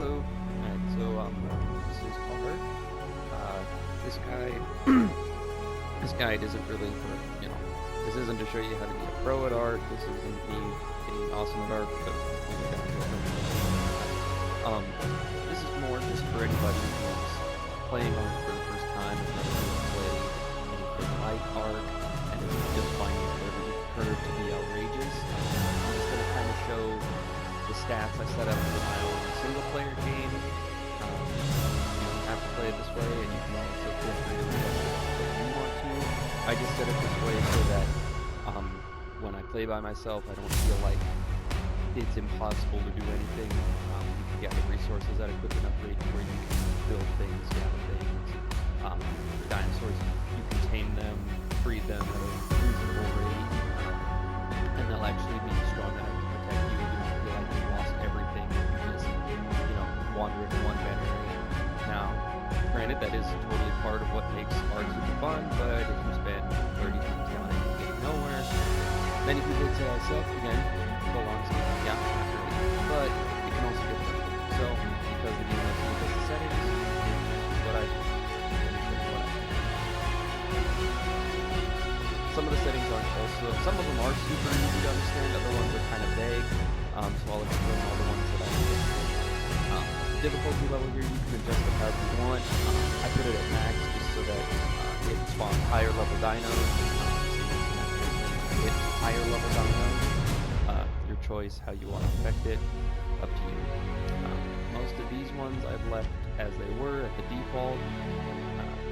Hello. Alright, so this is Carter. This guy, this guide isn't really for, this isn't to show you how to be a pro at ARK. This isn't me being awesome at ARK because this is more just for anybody who's playing ARK for the first time, has never really played anything like ARK, and is just finding the learning curve to be outrageous. I'm just going to kind of show the stats I set up for my own single-player game. You don't have to play it this way, and you can also feel free to adjust it if you want to. I just set it this way so that when I play by myself, I don't feel like it's impossible to do anything. You can gather resources at a quick enough rate where you can build things, gather things. For dinosaurs, you can tame them, breed them at a reasonable rate, and they'll actually be strong enough to protect you. You don't feel like you lost everything. You just, wander into one better area. Now, granted, that is totally part of what makes ARK super fun, but if you spend 30 times down it and get nowhere, then if you did say I suck, again, go on to yeah, naturally. But it can also get frustrating. So, because the game likes to look at the settings, this is what I do. Some of the settings aren't also, some of them are super easy to understand, other ones are kind of vague. So I'll explain all the ones that I do. Difficulty level here, you can adjust it however you want. I put it at max just so that it spawns higher level dinos. Hit higher level dinos. Your choice how you want to affect it, up to you. Most of these ones I've left as they were at the default.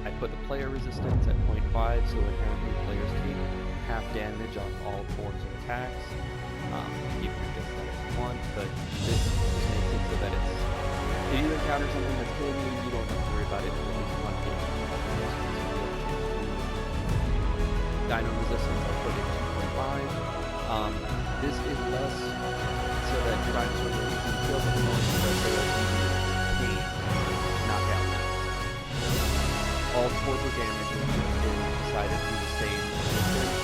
I put the player resistance at 0.5, so inherently players take half damage on all forms of attacks. You can adjust that if you want, but this just makes it so that it's, if you encounter something that's killing you, you don't have to worry about it for at least one game. Dino resistance I put at 2.5. This is less so that your dinosaur will easily kill, but the most so that you can knock out them. All forward damage has been decided to be the same resistance,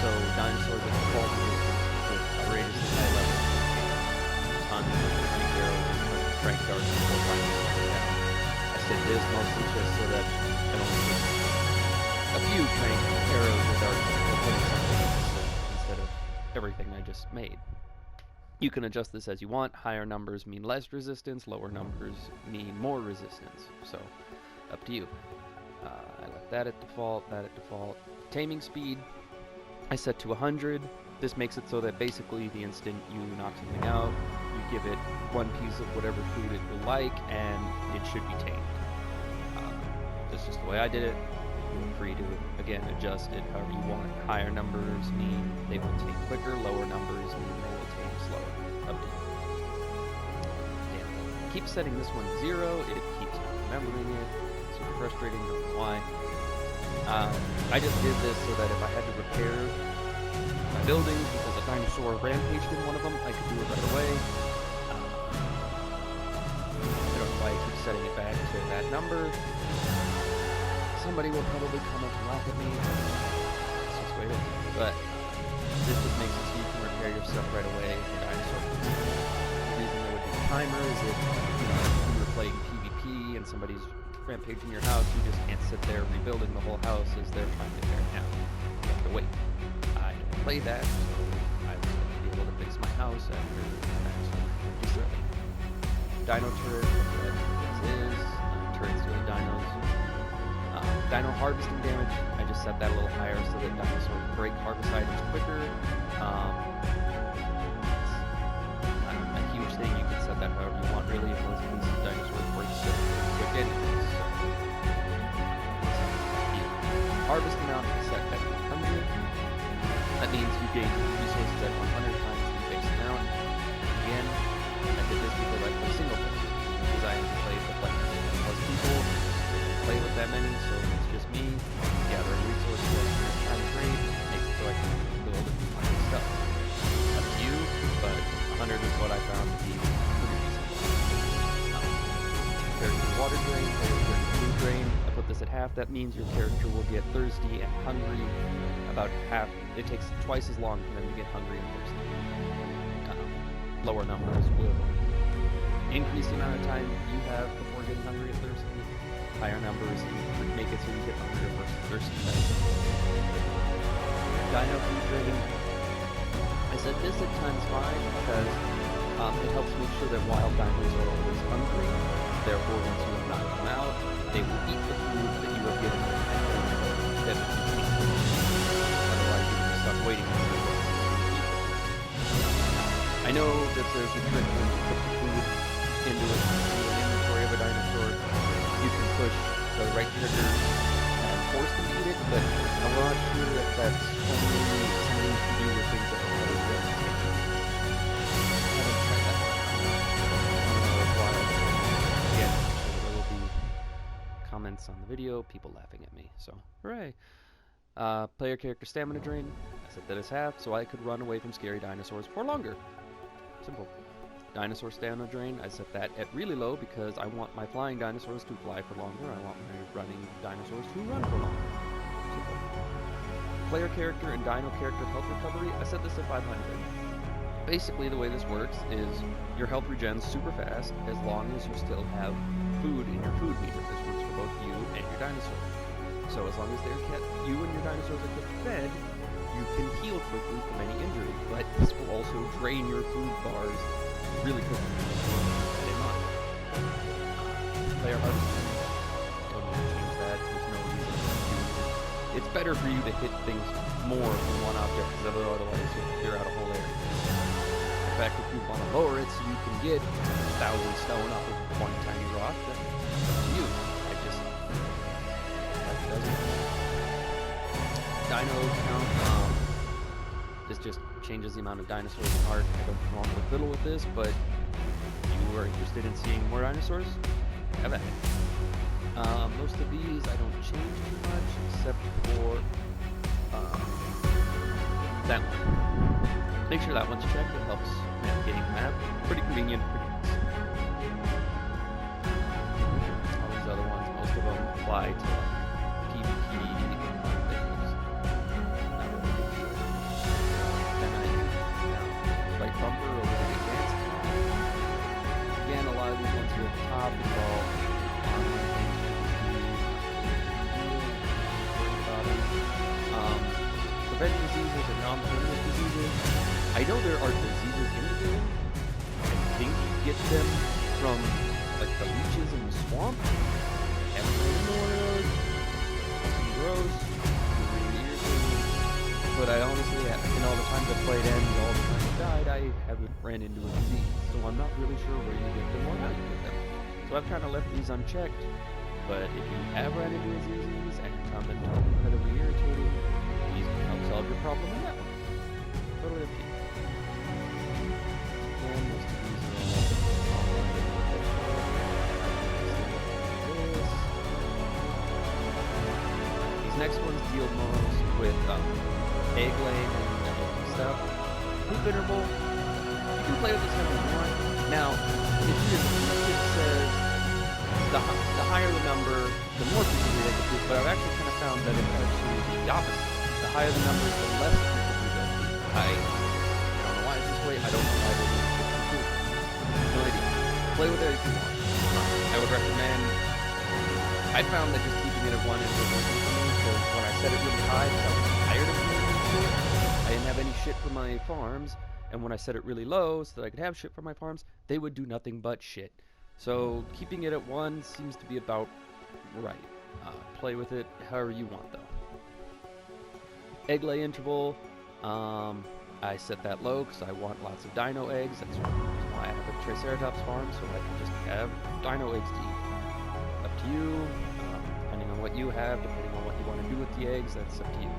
so dinosaurs at default resistance with outrageously high levels tons of big arrows and strength darts and stuff like that. I said this mostly just so that I don't need a few strength arrows or darts or putting something instead of everything I just made. You can adjust this as you want. Higher numbers mean less resistance, lower numbers mean more resistance. So, up to you. I left that at default, that at default. Taming speed, I set to 100. This makes it so that basically the instant you knock something out, you give it one piece of whatever food it will like, and it should be tamed. That's just the way I did it. Feel free to, again, adjust it however you want. Higher numbers mean they will tame quicker, lower numbers mean they will tame slower. Up to you. Yeah. Keep setting this one to 0, it keeps not remembering it. Super frustrating, don't know why. I just did this so that if I had to repair my buildings because a dinosaur rampaged in one of them, I could do it right away. I don't know why I keep setting it back to that number. Somebody will probably come up and laugh at me. It's just the way it is. But this just makes it so you can repair your stuff right away if the dinosaur comes in. The reason there would be a timer is if you were playing PvP and somebody's rampaging your house, you just can't sit there rebuilding the whole house as they're trying to tear it down. You have to wait. I don't play that, so I was going to be able to fix my house after the Dino turret, as is. Turrets doing dinos. Dino harvesting damage, I just set that a little higher so that dinosaurs break harvest items quicker. It's a huge thing, you can set that however you want really, if most pieces of dinosaurs break quick anyways. Harvest amount is set at 100. That means you gain resources at 100 times the base amount. Again, I did this because I play single player. Because I play with like most people play with that many, so it's just me gathering resources at a time rate, makes it so I can build and do my own stuff. Up to you, but 100 is what I found to be pretty decent. Character water drain, character food drain. I put this at half. That means your character will get thirsty and hungry about half. It takes twice as long for them to get hungry and thirsty. Lower numbers will increase the amount of time you have before getting hungry and thirsty. Higher numbers make it so you get hungrier versus thirsty faster. Dino food training. I said this at times 5 because it helps make sure that wild dinos are always hungry. Therefore, once you have knocked them out, they will eat the food that you have given them and then you can't. Otherwise, you're going to stop waiting for them. I know that there's a trick when you put the food into an inventory of a dinosaur. You can push the right trigger and force them to eat it, but I'm not sure if that's only something to do with things that are already there. Again, there will be comments on the video, people laughing at me, so hooray. Player character stamina drain. I set that as half, so I could run away from scary dinosaurs for longer. Simple. Dinosaur stamina drain, I set that at really low because I want my flying dinosaurs to fly for longer. I want my running dinosaurs to run for longer. Simple. Player character and dino character health recovery, I set this at 500. Basically, the way this works is your health regens super fast as long as you still have food in your food meter. This works for both you and your dinosaur. So as long as you and your dinosaurs are kept fed, you can heal quickly from any injury, but this will also drain your food bars really quickly. That in mind. Player harvest. Don't need to change that. There's no reason to do it. It's better for you to hit things more from one object, because otherwise you'll clear out a whole area. In fact, if you want to lower it so you can get 1,000 stone off of one tiny rock, then it's up to you. That doesn't. Dino count. This just changes the amount of dinosaurs in ARK. I don't know a little with this, but if you are interested in seeing more dinosaurs, have at it. Most of these I don't change too much, except for that one. Make sure that one's checked. It helps navigating the map. Pretty convenient, pretty nice. All these other ones, most of them apply to PvP things. Not really big deal. Then I use right bumper over the advanced. Again, a lot of these ones here at the top involve prevent diseases and non-permanent diseases. I know there are diseases in the game. I think you get them from like the leeches in the swamp. Haven't really know one of those. Gross. Really irritating. But I honestly, in all the times I've played and all the times I've died, I haven't ran into a disease. So I'm not really sure where you get them or how you get them. So I've kind of left these unchecked. But if you have run into a disease and you come and tell them incredibly irritating, these can help solve your problem in that one. Totally up to you. And most of these are all these next ones deal most with egg laying and stuff. Poop interval, you can play with this however you want. Now, it says the higher the number, the more frequently they can poop, but I've actually kind of found that it's actually the opposite. The higher the number, the less frequently they'll poop. I don't know why it's this way. I don't know why they do poop. No idea. Play with it if you want. I would recommend. I found that just keeping it at 1 is working for me. So when I set it really high, because I was tired of doing shit, I didn't have any shit for my farms. And when I set it really low, so that I could have shit for my farms, they would do nothing but shit. So keeping it at 1 seems to be about right. Play with it however you want, though. Egg lay interval, I set that low because I want lots of dino eggs. That's why I have a Triceratops farm, so I can just have dino eggs to eat. Up to you, depending on what you have, depending on what you want to do with the eggs, that's up to you.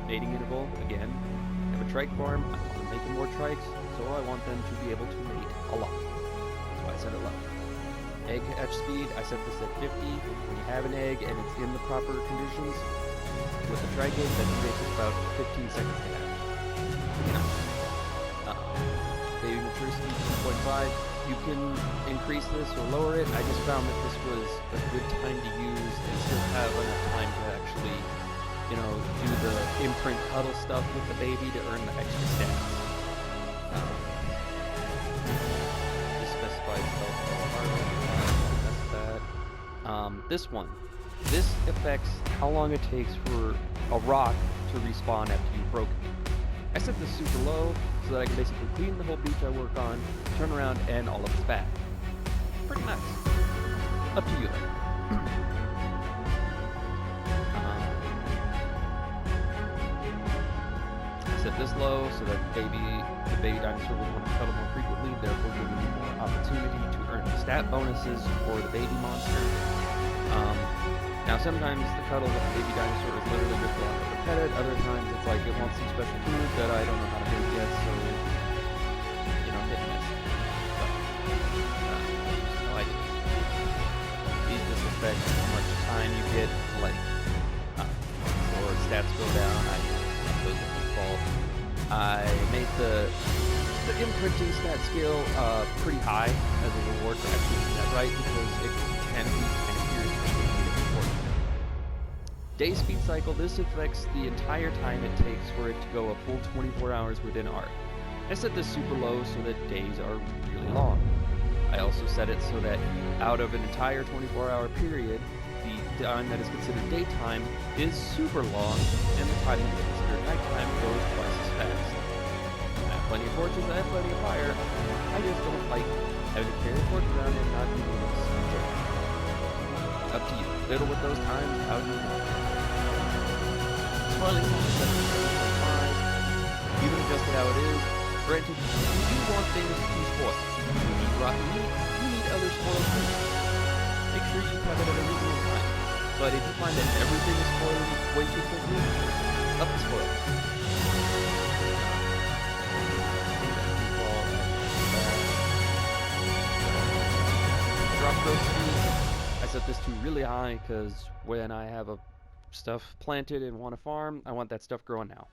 Mating interval, again, I have a trike farm. I want to make more trikes, so I want them to be able to mate a lot. That's why I set it low. Egg hatch speed, I set this at 50. When you have an egg and it's in the proper conditions, with the trike egg, that takes about 15 seconds to hatch. Baby mature speed 2.5. You can increase this or lower it. I just found that this was a good time to use and still have enough time to actually, do the imprint cuddle stuff with the baby to earn the extra stats. This specifies health. This one. This affects how long it takes for a rock to respawn after you've broken it. I set this super low so that I can basically clean the whole beach I work on, turn around, and all of it's back. Pretty nice. Up to you though. I set this low so that the baby dinosaur will want to cuddle more frequently, therefore giving you more opportunity to earn stat bonuses for the baby monster. Now sometimes the cuddle with the baby dinosaur is literally just going to pet it, other times it's like it wants some special food that I don't know how to do yet, so hit and miss. But, no idea. These just affect how much time you get, like, or stats go down. I those are default. I made the imprinting stat skill pretty high as a reward for actually doing that right, because it can be kind of serious. Day speed cycle, this affects the entire time it takes for it to go a full 24 hours within ARK. I set this super low so that days are really long. I also set it so that out of an entire 24-hour period, the time that is considered daytime is super long, and the time that is considered nighttime goes twice as fast. I have plenty of torches, I have plenty of fire. I just don't like having to carry a torch around and not being able to see it. Up to you. Fiddle with those times, how do you want. Spoiling time is 7.5. You can adjust it how it is. Granted, you do want things to spoil. You need rotten meat, you need other spoiled food. Make sure you have it at a reasonable time. But if you find that everything is spoiled way too quickly, up the spoil. Drop growth speed. I set this to really high because when I have stuff planted and want to farm, I want that stuff growing now.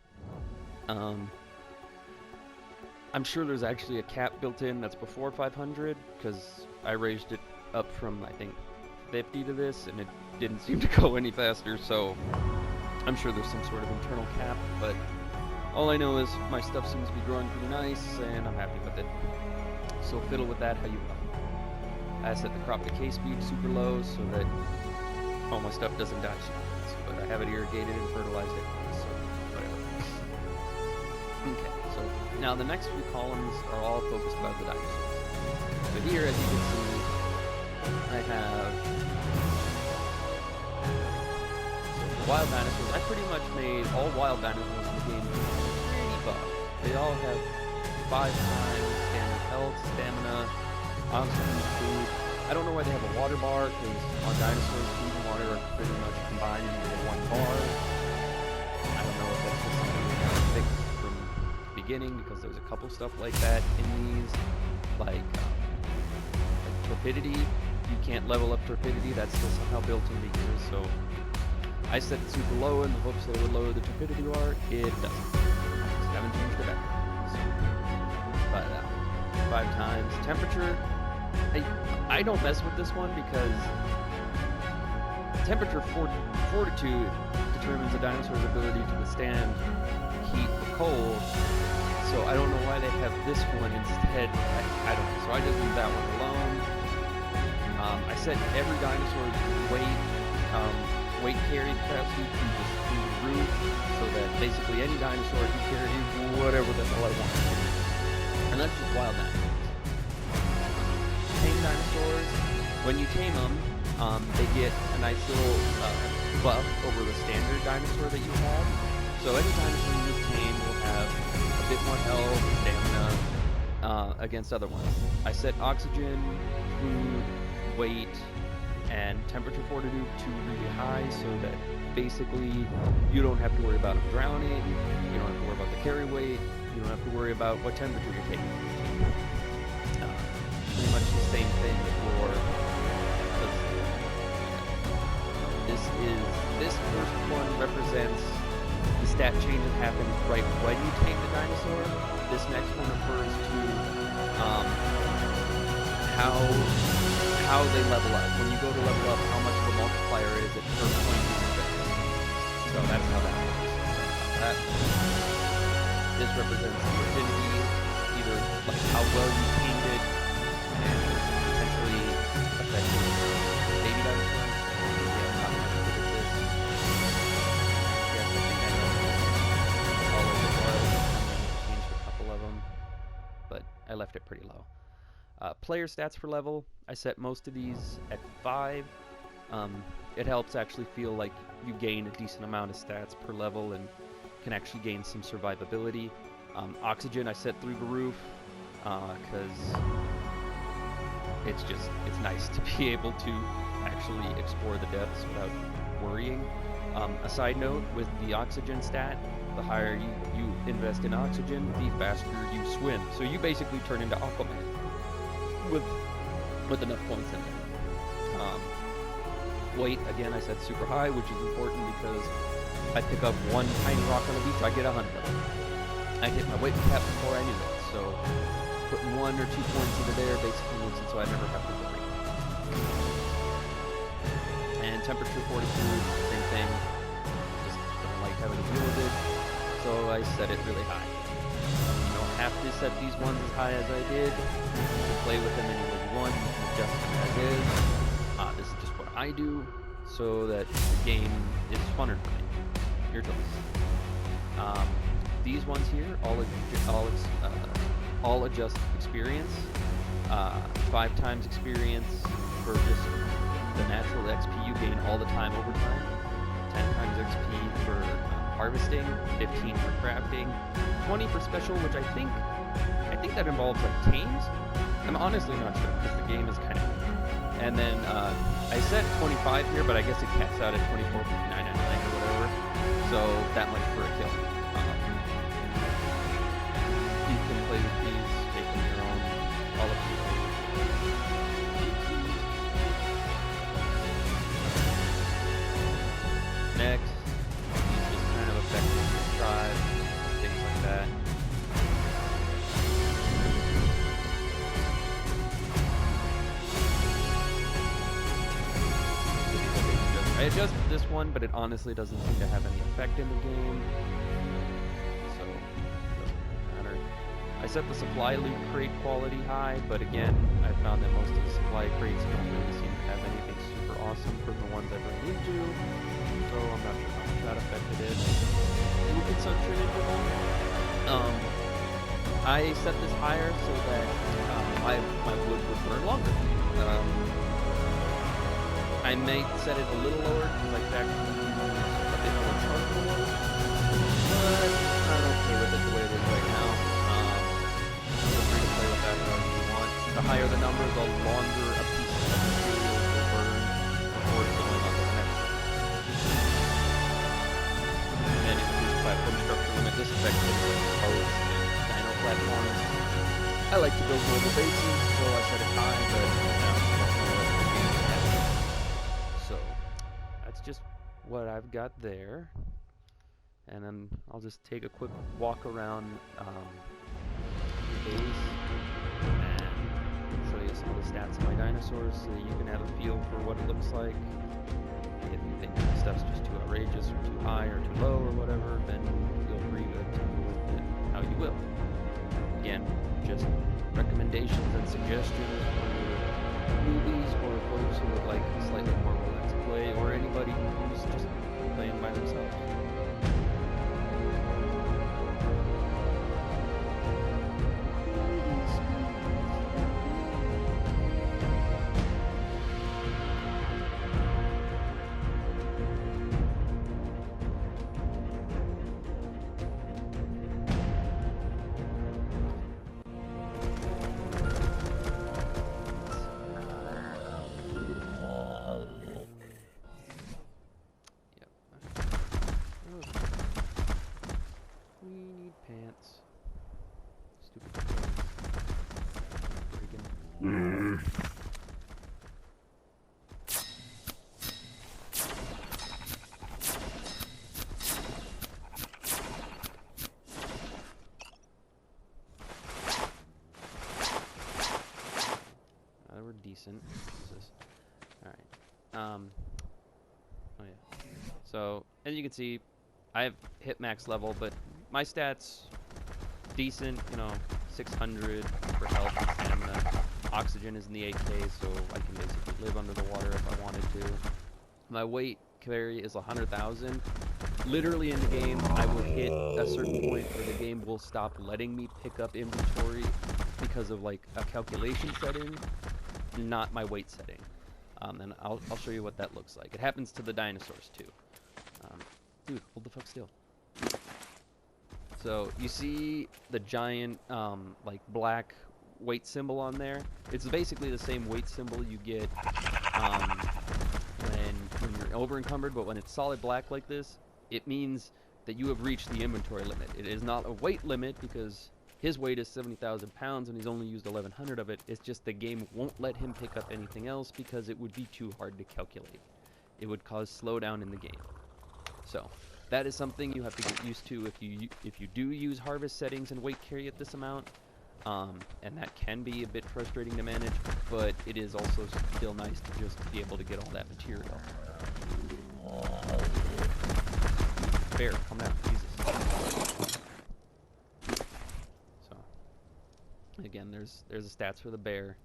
I'm sure there's actually a cap built in that's before 500, because I raised it up from, I think, 50 to this, and it didn't seem to go any faster, so I'm sure there's some sort of internal cap, but all I know is my stuff seems to be growing pretty nice, and I'm happy with it. So fiddle with that how you want. I set the crop decay speed super low so that all my stuff doesn't die super fast, but I have it irrigated and fertilized it, so whatever. Okay, so now the next few columns are all focused about the dinosaurs. So here, as you can see, I have wild dinosaurs. I pretty much made all wild dinosaurs in the game pretty buff. They all have 5 times standard health, stamina, oxygen, food. I don't know why they have a water bar, because on dinosaurs, food and water are pretty much combined into one bar. I don't know if that's just something we got fixed from the beginning, because there's a couple stuff like that in these, like torpidity. You can't level up torpidity, that's still somehow built into here, so I set it super low in the hopes that it would lower the torpidity bar. It doesn't. Just haven't changed it back. So, but 5 times temperature. I don't mess with this one because temperature fortitude determines a dinosaur's ability to withstand heat or cold. So I don't know why they have this one instead. I don't know. So I just leave that one alone. I set every dinosaur's weight carry capacity to just through the roof, so that basically any dinosaur can carry whatever the hell I want. And that's just wild dinosaurs. Tame dinosaurs, when you tame them, they get a nice little buff over the standard dinosaur that you have. So any dinosaur you tame will have a bit more health, stamina, against other ones. I set oxygen, food, weight, and temperature fortitude to really high, so that basically you don't have to worry about them drowning, you don't have to worry about the carry weight, you don't have to worry about what temperature you're taking. Pretty much the same thing for this first one represents the stat change that happens right when you tame the dinosaur. This next one refers to how they level up. When you go to level up, how much of a multiplier is it per point you invest. So that's how that works. This represents the affinity, either like how well you tamed it, and potentially affecting baby dinosaurs. pretty low. Player stats per level, I set most of these at 5. It helps actually feel like you gain a decent amount of stats per level and can actually gain some survivability. Oxygen I set through the roof because it's nice to be able to actually explore the depths without worrying. A side note, with the oxygen stat, the higher you invest in oxygen, the faster you swim. So you basically turn into Aquaman with enough points in it. Weight, again, I set super high, which is important because I pick up one tiny rock on the beach, I get 100 of them. I hit my weight cap before I knew it, so putting 1 or 2 points into there basically makes it so I never have to worry. And temperature 42, same thing. Just don't like having to deal with it, so I set it really high. You don't have to set these ones as high as I did. You can play with them any way you want, you can adjust them as is. This is just what I do, so that the game is funner for me. Your choice. These ones here all adjust experience. 5 times experience for just the natural XP you gain all the time over time. 10 times XP for harvesting. 15 for crafting. 20 for special, which I think that involves like tames. I'm honestly not sure because the game is kind of. And then I set 25 here, but I guess it caps out at 24.59 I think, or whatever. So that much for a kill. You can play with these, make them your own, all of you. Next, these just kind of affect your tribe, things like that. I adjusted this one, but it honestly doesn't seem to have any effect in the game, so it doesn't matter. I set the supply loot crate quality high, but again, I found that most of the supply crates don't really seem to have anything super awesome from the ones I've run into, so I'm not sure how much that affected it. Loot consumption interval. I set this higher so that my wood would burn longer. I might set it a little lower because I could actually use a bit more charcoal, but I'm okay with it the way it is right now. Feel free to play with that however you want. The higher the number, the longer a piece of material will burn before it's going on to the next one. And then increase platform structure limit. This affects things like posts and dino platforms. I like to build global bases, so I set it high, but just what I've got there, and then I'll just take a quick walk around the base and show you some of the stats of my dinosaurs so that you can have a feel for what it looks like. If you think stuff's just too outrageous or too high or too low or whatever, then feel free to deal with it how you will. Again, just recommendations and suggestions for newbies or folks who would like slightly more relaxed play, or anybody who's just playing by themselves. Decent. Alright. Oh yeah. So, as you can see, I've hit max level, but my stats decent, 600 for health and stamina. Oxygen is in the 8K, so I can basically live under the water if I wanted to. My weight carry is 100,000. Literally in the game, I will hit a certain point where the game will stop letting me pick up inventory because of like a calculation setting, not my weight setting. And I'll show you what that looks like. It happens to the dinosaurs too. Dude, hold the fuck still. So you see the giant like black weight symbol on there? It's basically the same weight symbol you get when you're over encumbered, but when it's solid black like this, it means that you have reached the inventory limit. It is not a weight limit because his weight is 70,000 pounds and he's only used 1,100 of it. It's just the game won't let him pick up anything else because it would be too hard to calculate. It would cause slowdown in the game. So that is something you have to get used to if you do use harvest settings and weight carry at this amount. And that can be a bit frustrating to manage, but it is also still nice to just be able to get all that material. Bear, calm down, Jesus. So, again, there's the stats for the bear.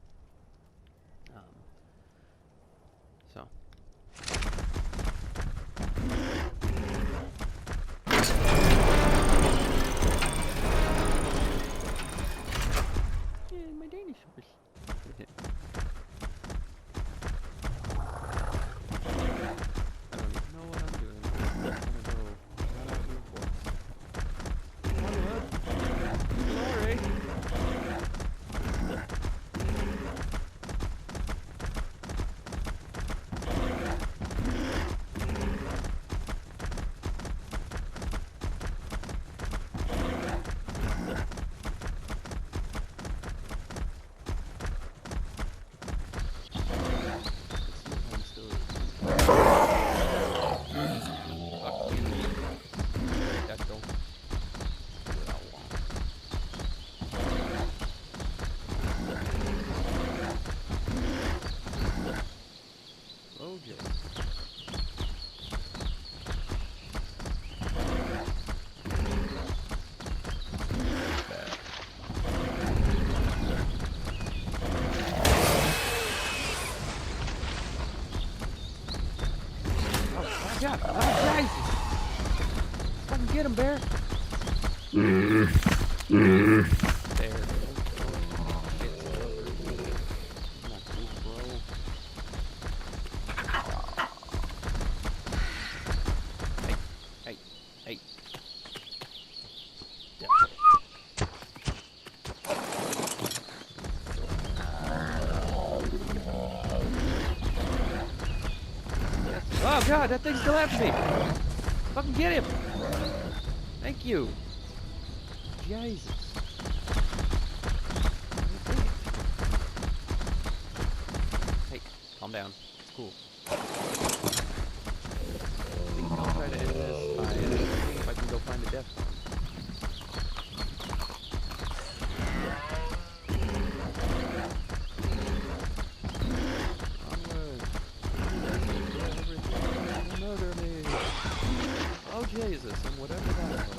So. Yeah, my dinosaurs. I don't even know what I'm doing. I'm gonna go right out in the forest. Glory! Yeah, oh, Jesus! Fucking get him, bear! Bear. Not cool, bro. Hey, hey, hey. Yeah. Oh god, that thing's still after me! Fucking get him! Thank you! Jesus. Hey, calm down. It's cool. I think I'll try to end this by seeing if I can go find a death one. Oh Jesus, and whatever that was.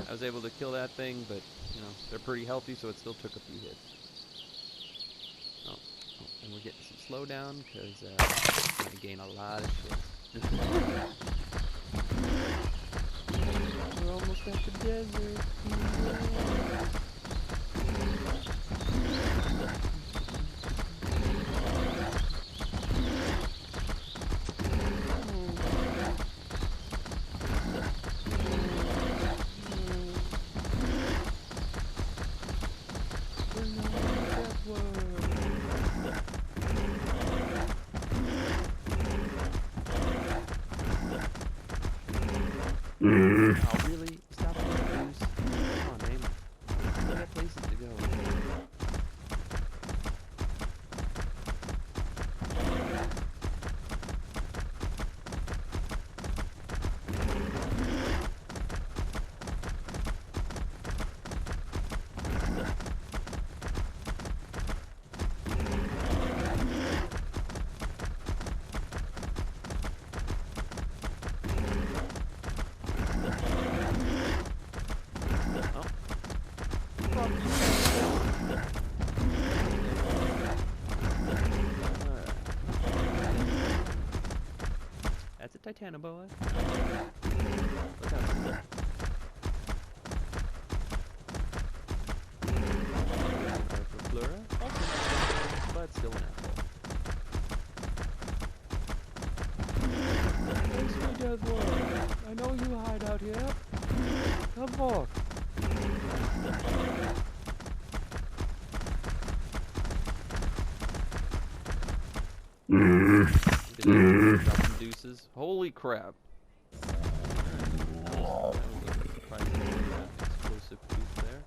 I was able to kill that thing, but, you know, they're pretty healthy, so it still took a few hits. Oh, and we're getting some slowdown, because I'm going to gain a lot of shit. We're almost at the desert. We're not at that one. Oh, really? Stop it, Goose. Come on, man. We got places to go. That's a Titanoboa. Look out for that. Flora, but still an apple. Thanks, my dead one. I know you hide out here. Come on. Dropping deuces. Holy crap. That was a surprisingly explosive tooth there.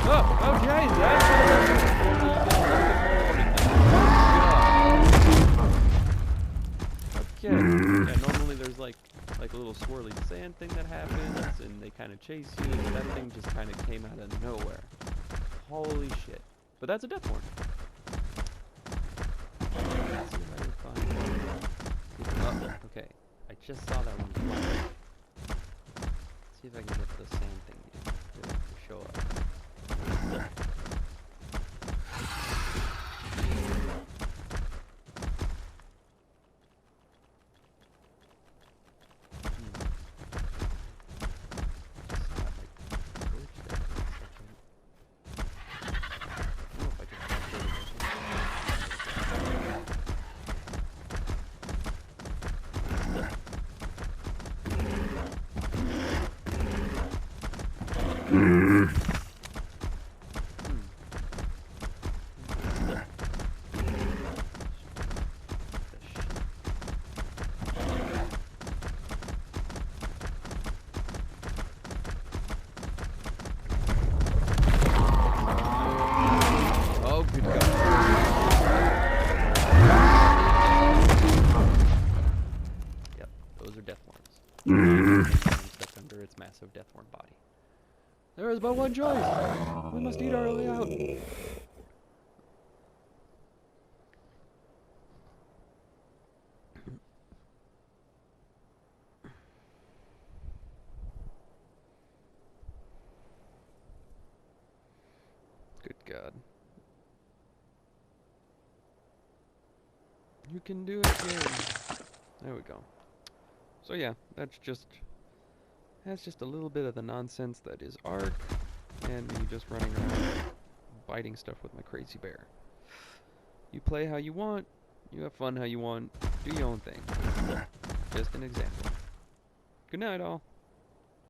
Oh, jeez, okay. Yeah, normally there's like a little swirly sand thing that happens, and they kind of chase you, but that thing just kind of came out of nowhere. Holy shit. But that's a death horn. Let's see if I can find one. Oh, okay. I just saw that one fly. Let's see if I can get the sand thing to show up. Stuck under its massive death horn body. There is but one choice. We must eat our way out. Good God. You can do it, kid. There we go. So yeah, that's just a little bit of the nonsense that is ARK, and me just running around biting stuff with my crazy bear. You play how you want, you have fun how you want, do your own thing. Just an example. Good night, all.